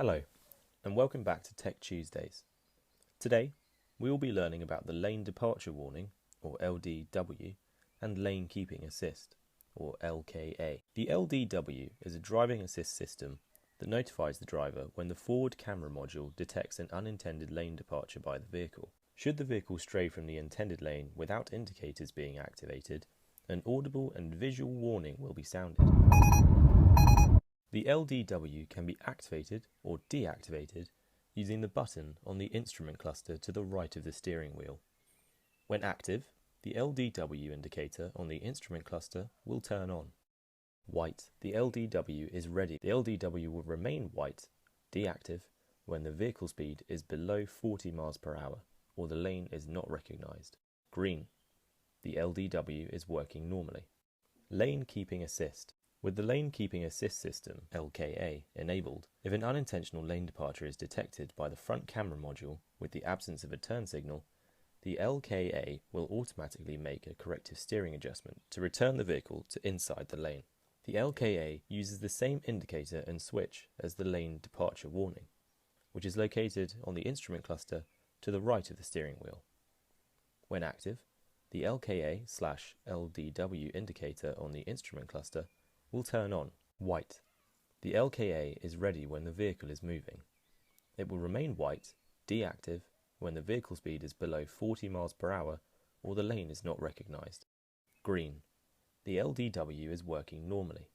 Hello, and welcome back to Tech Tuesdays. Today, we will be learning about the Lane Departure Warning, or LDW, and Lane Keeping Assist, or LKA. The LDW is a driving assist system that notifies the driver when the forward camera module detects an unintended lane departure by the vehicle. Should the vehicle stray from the intended lane without indicators being activated, an audible and visual warning will be sounded. The LDW can be activated or deactivated using the button on the instrument cluster to the right of the steering wheel. When active, the LDW indicator on the instrument cluster will turn on. White, the LDW is ready. The LDW will remain white, deactive, when the vehicle speed is below 40 miles per hour or the lane is not recognized. Green, the LDW is working normally. Lane Keeping Assist. With the Lane Keeping Assist system, LKA, enabled, if an unintentional lane departure is detected by the front camera module with the absence of a turn signal, the LKA will automatically make a corrective steering adjustment to return the vehicle to inside the lane. The LKA uses the same indicator and switch as the Lane Departure Warning, which is located on the instrument cluster to the right of the steering wheel. When active, the LKA/LDW indicator on the instrument cluster will turn on. White. The LKA is ready when the vehicle is moving. It will remain white, deactive, when the vehicle speed is below 40 miles per hour or the lane is not recognized. Green. The LDW is working normally.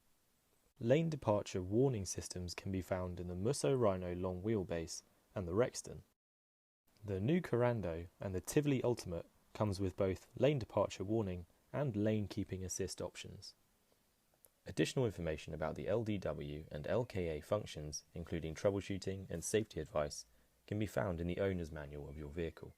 Lane departure warning systems can be found in the Musso Rhino long wheelbase and the Rexton. The new Corando and the Tivoli Ultimate comes with both lane departure warning and lane keeping assist options. Additional information about the LDW and LKA functions, including troubleshooting and safety advice, can be found in the owner's manual of your vehicle.